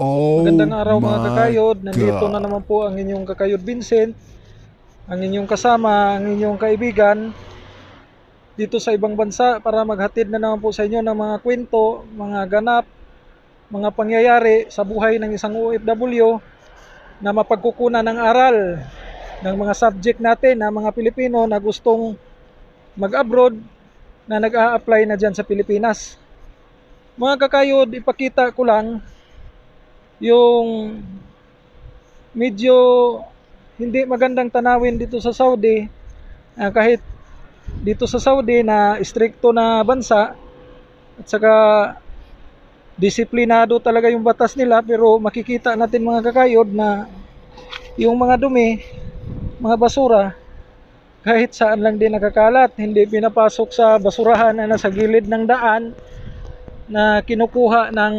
Magandang Oh araw mga my kakayod, nandito na God. naman po ang inyong kakayod Vincent, ang inyong kasama, ang inyong kaibigan dito sa ibang bansa para maghatid na naman po sa inyo ng mga kwento, mga ganap, mga pangyayari sa buhay ng isang OFW na mapagkukunan ng aral ng mga subject natin na mga Pilipino na gustong mag-abroad na nag-a-apply na dyan sa Pilipinas. Mga kakayod, ipakita ko lang yung medyo hindi magandang tanawin dito sa Saudi. Kahit dito sa Saudi na istrikto na bansa at saka disiplinado talaga yung batas nila, pero makikita natin mga kakayod na yung mga dumi, mga basura, kahit saan lang din nakakalat, hindi pinapasok sa basurahan na nasa gilid ng daan na kinukuha ng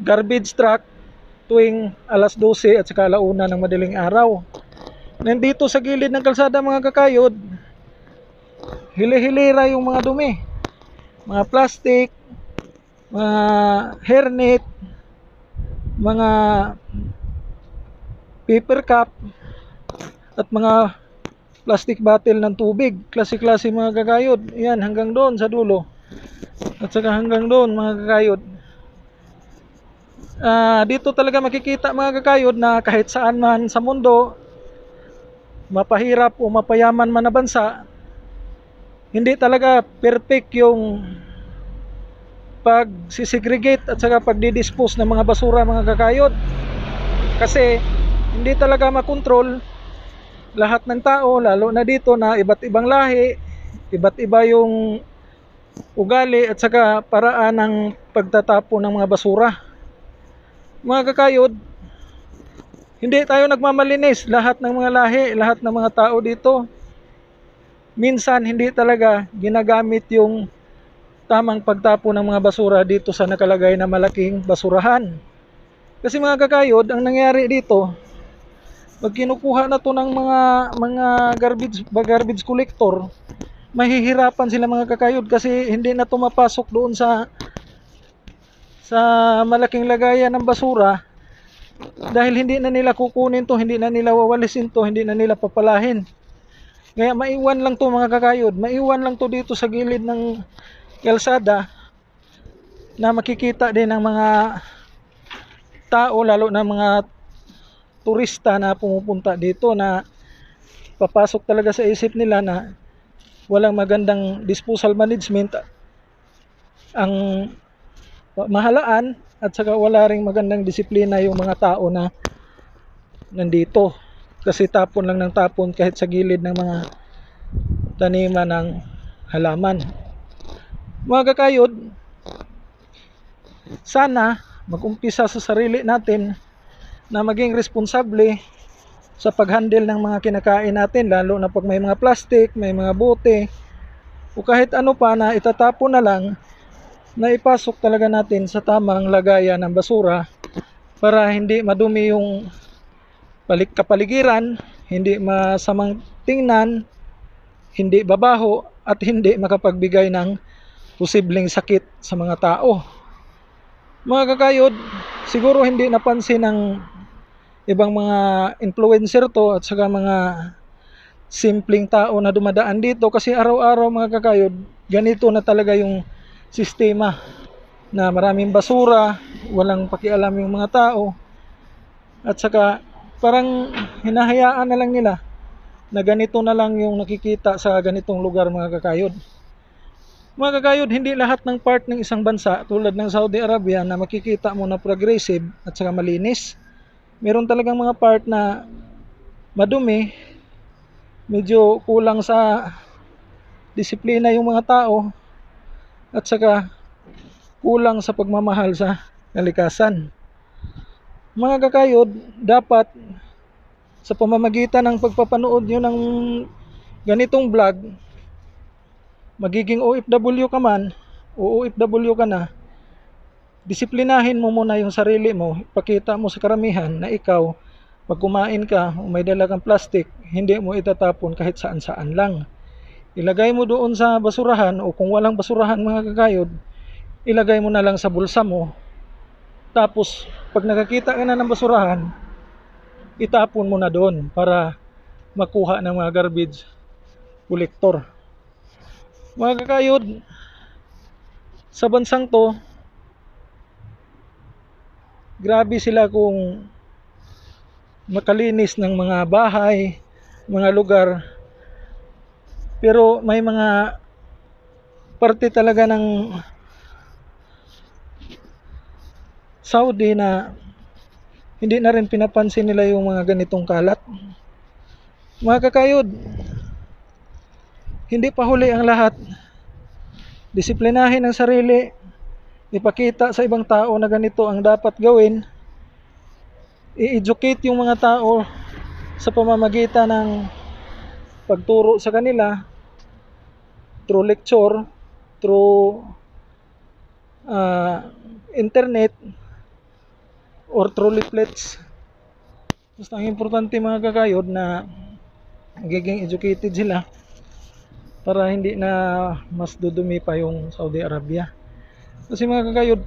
garbage truck tuwing alas 12 at saka alauna ng madaling araw. Nandito sa gilid ng kalsada mga kakayod, hili-hilira yung mga dumi, mga plastic, mga hairnet, mga paper cup, at mga plastic bottle ng tubig, klase-klase mga kakayod. Yan, hanggang doon sa dulo at saka hanggang doon mga kakayod. Dito talaga makikita mga kakayod na kahit saan man sa mundo, mapahirap o mapayaman man na bansa, hindi talaga perfect yung pag-segregate at saka pagdi-dispose ng mga basura mga kakayod. Kasi hindi talaga makontrol lahat ng tao, lalo na dito na iba't ibang lahi, iba't iba yung ugali at saka paraan ng pagtatapon ng mga basura. Mga kakayod, hindi tayo nagmamalinis, lahat ng mga lahi, lahat ng mga tao dito. Minsan hindi talaga ginagamit yung tamang pagtapon ng mga basura dito sa nakalagay na malaking basurahan. Kasi mga kakayod, ang nangyari dito, pag kinukuha na to ng mga garbage collector, mahihirapan sila mga kakayod kasi hindi na to mapasok doon sa malaking lagayan ng basura, dahil hindi na nila kukunin to, hindi na nila wawalisin to, hindi na nila papalahin. Kaya maiwan lang to mga kakayod, maiwan lang to dito sa gilid ng kalsada na makikita din ng mga tao, lalo na mga turista na pumupunta dito, na papasok talaga sa isip nila na walang magandang disposal management ang mahalaan at saka wala ring magandang disiplina yung mga tao na nandito, kasi tapon lang ng tapon kahit sa gilid ng mga taniman ng halaman. Mga kakayod, sana mag-umpisa sa sarili natin na maging responsable sa pag-handle ng mga kinakain natin, lalo na pag may mga plastic, may mga bote o kahit ano pa na itatapon na lang, na ipasok talaga natin sa tamang lagayan ng basura para hindi madumi yung kapaligiran, hindi masamang tingnan, hindi babaho at hindi makapagbigay ng posibleng sakit sa mga tao. Mga kakayod, siguro hindi napansin ng ibang mga influencer to at saka mga simpleng tao na dumadaan dito, kasi araw-araw mga kakayod, ganito na talaga yung sistema, na maraming basura, walang pakialam yung mga tao, at saka parang hinahayaan na lang nila na ganito na lang yung nakikita sa ganitong lugar mga kakayod. Mga kakayod, hindi lahat ng part ng isang bansa tulad ng Saudi Arabia na makikita mo na progressive at saka malinis. Meron talagang mga part na madumi, medyo kulang sa disiplina yung mga tao, at saka kulang sa pagmamahal sa kalikasan. Mga kakayod, dapat sa pamamagitan ng pagpapanood nyo ng ganitong vlog, magiging OFW ka man o OFW ka na, disiplinahin mo muna yung sarili mo. Ipakita mo sa karamihan na ikaw, pag kumain ka o may dala kang plastic, hindi mo itatapon kahit saan-saan lang. Ilagay mo doon sa basurahan, o kung walang basurahan mga kakayod, ilagay mo na lang sa bulsa mo Tapos pag nakakita ka na ng basurahan, itapon mo na doon para makuha ng mga garbage collector. Mga kakayod, sa bansang to, grabe sila kung makalinis ng mga bahay, mga lugar. Pero may mga parte talaga ng Saudi na hindi na rin pinapansin nila yung mga ganitong kalat. Mga kakayod, hindi pa huli ang lahat. Disiplinahin ang sarili, ipakita sa ibang tao na ganito ang dapat gawin, i-educate yung mga tao sa pamamagitan ng pagturo sa kanila through lecture, through internet, or through leaflets. Basta ang importante mga kakayod na magiging educated sila para hindi na mas dudumi pa yung Saudi Arabia. Kasi mga kakayod,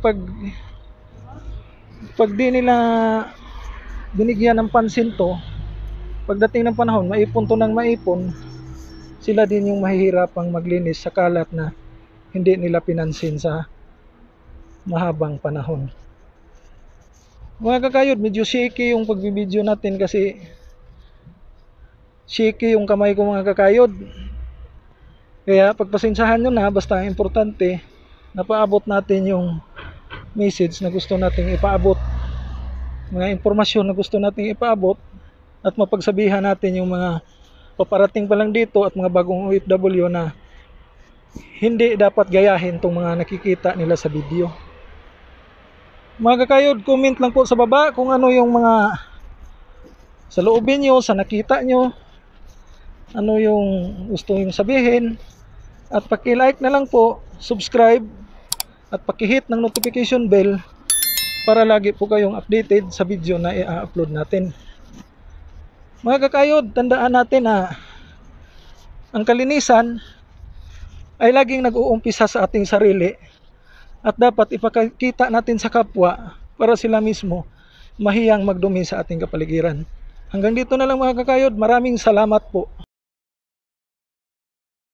pag di nila binigyan ng pansin to, pagdating ng panahon, maipon to ng maipon, sila din yung mahihirapang maglinis sa kalat na hindi nila pinansin sa mahabang panahon. Mga kakayod, medyo shaky yung pagbibideo natin kasi shaky yung kamay ko mga kakayod. Kaya pagpasensyahan nyo na, basta importante napaabot natin yung message na gusto nating ipaabot, mga impormasyon na gusto nating ipaabot, at mapagsabihan natin yung mga paparating pa lang dito at mga bagong OFW na hindi dapat gayahin tong mga nakikita nila sa video. Mga kakayod, comment lang po sa baba kung ano yung mga sa loobin nyo, sa nakita nyo, ano yung gusto yung sabihin. At paki-like na lang po, subscribe, at paki-hit ng notification bell para lagi po kayong updated sa video na i-upload natin. Mga kakayod, tandaan natin na ang kalinisan ay laging nag-uumpisa sa ating sarili at dapat ipakita natin sa kapwa para sila mismo mahiyang magdumi sa ating kapaligiran. Hanggang dito na lang mga kakayod, maraming salamat po.